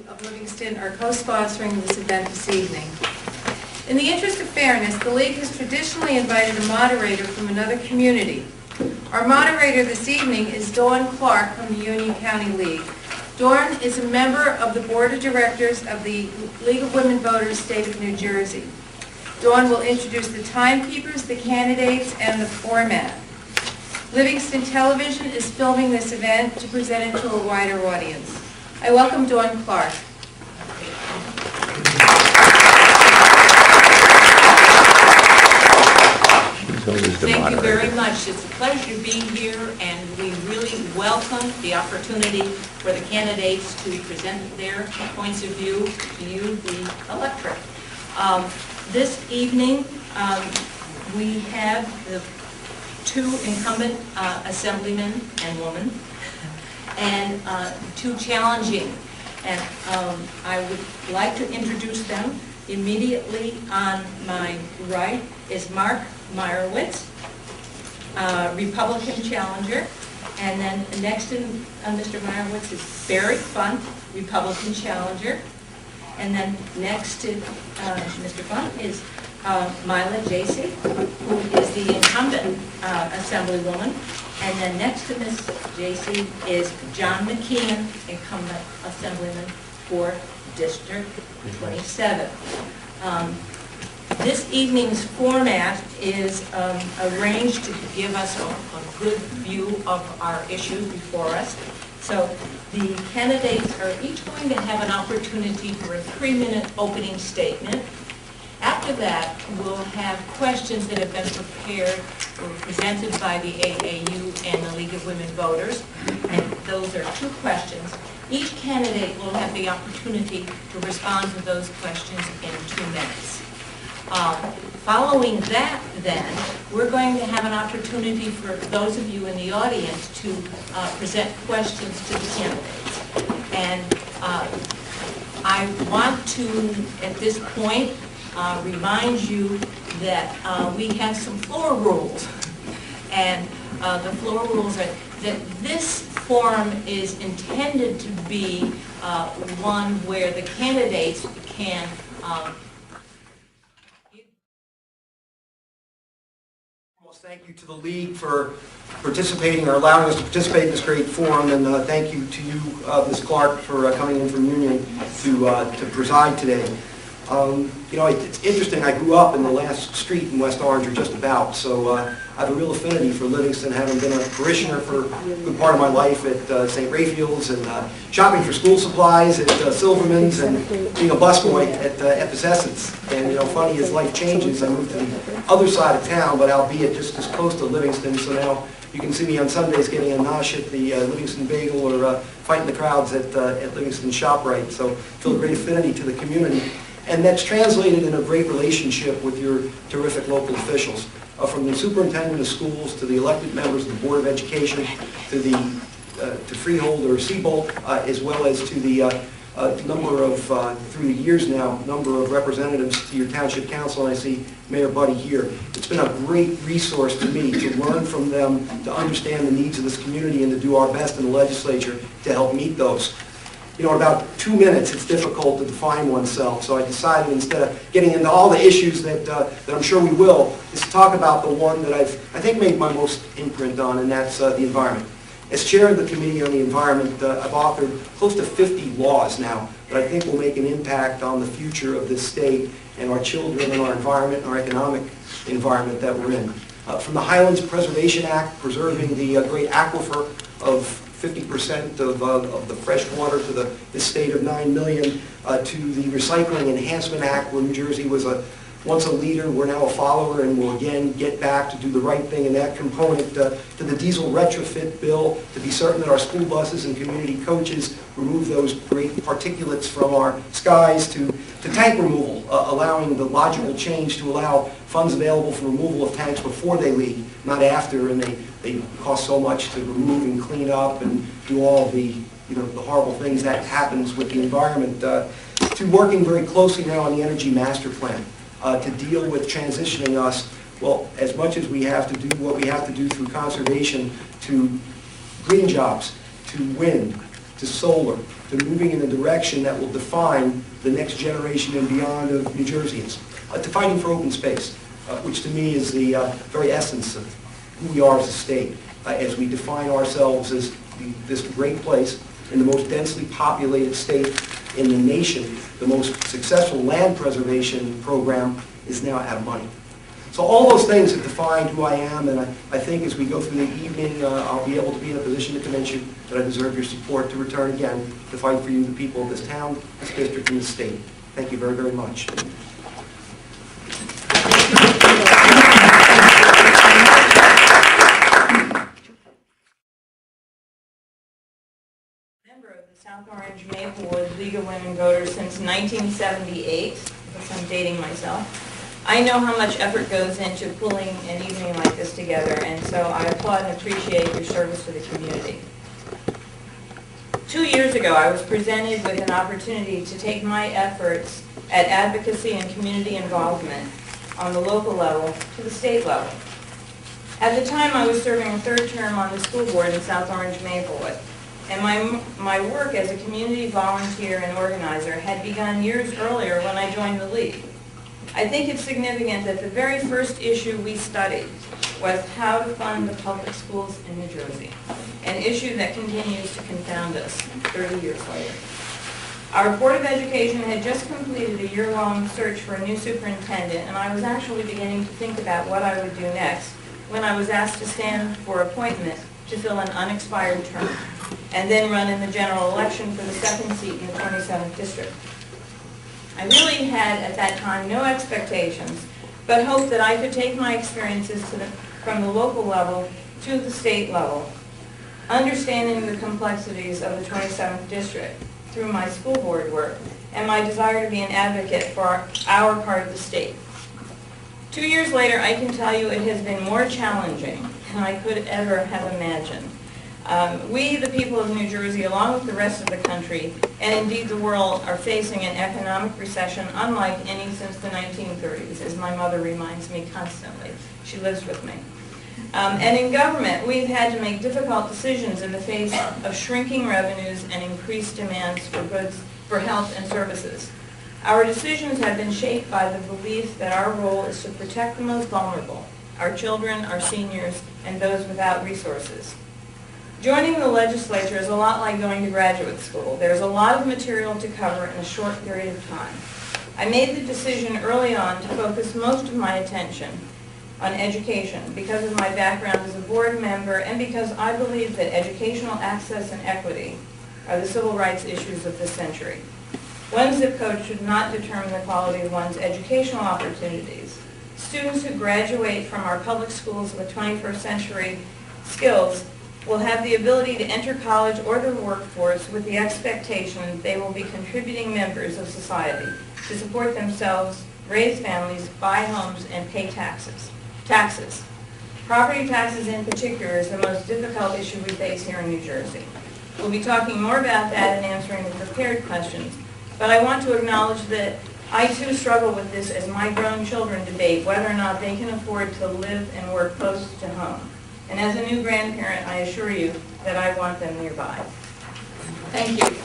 of Livingston are co-sponsoring this event this evening. In the interest of fairness, the League has traditionally invited a moderator from another community. Our moderator this evening is Dawn Clark from the Union County League. Dawn is a member of the Board of Directors of the League of Women Voters, State of New Jersey. Dawn will introduce the timekeepers, the candidates, and the format. Livingston Television is filming this event to present it to a wider audience. I welcome Dawn Clark. Thank you very much. It's a pleasure to be here, and we really welcome the opportunity for the candidates to present their points of view to you, the electorate. This evening, we have the two incumbent assemblymen and women, and two challenging. And I would like to introduce them. Immediately on my right is Mark Meyerowitz, Republican challenger, and then next to Mr. Meyerowitz is Barry Funt, Republican challenger, and then next to Mr. Funt is Mila Jasey, who is the incumbent assemblywoman, and then next to Ms. Jasey is John McKeon, incumbent assemblyman for District 27. This evening's format is arranged to give us a good view of our issues before us. So the candidates are each going to have an opportunity for a 3-minute opening statement. After that, we'll have questions that have been prepared or presented by the AAU and the League of Women Voters, and those are 2 questions. Each candidate will have the opportunity to respond to those questions in 2 minutes. Following that, then, we're going to have an opportunity for those of you in the audience to present questions to the candidates. And I want to, at this point, remind you that we have some floor rules. And the floor rules are that this forum is intended to be one where the candidates can Thank you to the League for participating or allowing us to participate in this great forum, and thank you to you, Ms. Clark, for coming in from Union to preside today. You know, it's interesting. I grew up in the last street in West Orange, or just about, so I have a real affinity for Livingston, having been a parishioner for a good part of my life at St. Raphael's, and shopping for school supplies at Silverman's, and being a busboy at FSS's. And you know, funny as life changes, I moved to the other side of town, but albeit just as close to Livingston, so now you can see me on Sundays getting a nosh at the Livingston Bagel, or fighting the crowds at Livingston ShopRite. So I feel a great affinity to the community. And that's translated in a great relationship with your terrific local officials, from the superintendent of schools to the elected members of the Board of Education to Freehold or Seabolt, as well as to the number of, through the years now, number of representatives to your township council. And I see Mayor Buddy here. It's been a great resource to me to learn from them, to understand the needs of this community, and to do our best in the legislature to help meet those. You know, in about 2 minutes, it's difficult to define oneself, so I decided, instead of getting into all the issues that I'm sure we will, is to talk about the one that I think made my most imprint on, and that's the environment. As chair of the Committee on the Environment, I've authored close to 50 laws now that I think will make an impact on the future of this state and our children and our environment and our economic environment that we're in. From the Highlands Preservation Act, preserving the great aquifer of 50% of the fresh water to the state of 9 million, to the Recycling Enhancement Act, where New Jersey was once a leader, we're now a follower, and will again get back to do the right thing in that component, to the diesel retrofit bill, to be certain that our school buses and community coaches remove those great particulates from our skies, to tank removal, allowing the logical change to allow funds available for removal of tanks before they leak, not after, and they cost so much to remove and clean up and do all the the horrible things that happens with the environment, to working very closely now on the Energy Master Plan to deal with transitioning us, well, as much as we have to do what we have to do through conservation, to green jobs, to wind, to solar, to moving in a direction that will define the next generation and beyond of New Jerseyans, to fighting for open space, which to me is the very essence of who we are as a state, as we define ourselves as this great place in the most densely populated state in the nation. The most successful land preservation program is now out of money. So all those things have defined who I am, and I think as we go through the evening, I'll be able to be in a position to convince you that I deserve your support to return again to fight for you, the people of this town, this district, and this state. Thank you very, very much. Member of the South Orange Maplewood League of Women Voters since 1978, because I'm dating myself. I know how much effort goes into pulling an evening like this together, and so I applaud and appreciate your service to the community. 2 years ago, I was presented with an opportunity to take my efforts at advocacy and community involvement on the local level to the state level. At the time, I was serving a third term on the school board in South Orange Maplewood, and my work as a community volunteer and organizer had begun years earlier when I joined the League. I think it's significant that the very first issue we studied was how to fund the public schools in New Jersey, an issue that continues to confound us 30 years later. Our Board of Education had just completed a year-long search for a new superintendent, and I was actually beginning to think about what I would do next when I was asked to stand for appointment to fill an unexpired term, and then run in the general election for the second seat in the 27th district. I really had, at that time, no expectations, but hoped that I could take my experiences from the local level to the state level, understanding the complexities of the 27th district through my school board work and my desire to be an advocate for our part of the state. 2 years later, I can tell you it has been more challenging than I could ever have imagined. We, the people of New Jersey, along with the rest of the country, and indeed the world, are facing an economic recession unlike any since the 1930s, as my mother reminds me constantly. She lives with me. And in government, we've had to make difficult decisions in the face of shrinking revenues and increased demands for goods, for health and services. Our decisions have been shaped by the belief that our role is to protect the most vulnerable, our children, our seniors, and those without resources. Joining the legislature is a lot like going to graduate school. There's a lot of material to cover in a short period of time. I made the decision early on to focus most of my attention on education because of my background as a board member and because I believe that educational access and equity are the civil rights issues of this century. One zip code should not determine the quality of one's educational opportunities. Students who graduate from our public schools with 21st century skills will have the ability to enter college or the workforce with the expectation that they will be contributing members of society to support themselves, raise families, buy homes, and pay taxes. Property taxes in particular is the most difficult issue we face here in New Jersey. We'll be talking more about that and answering the prepared questions, but I want to acknowledge that I too struggle with this as my grown children debate whether or not they can afford to live and work close to home. And as a new grandparent, I assure you that I want them nearby. Thank you.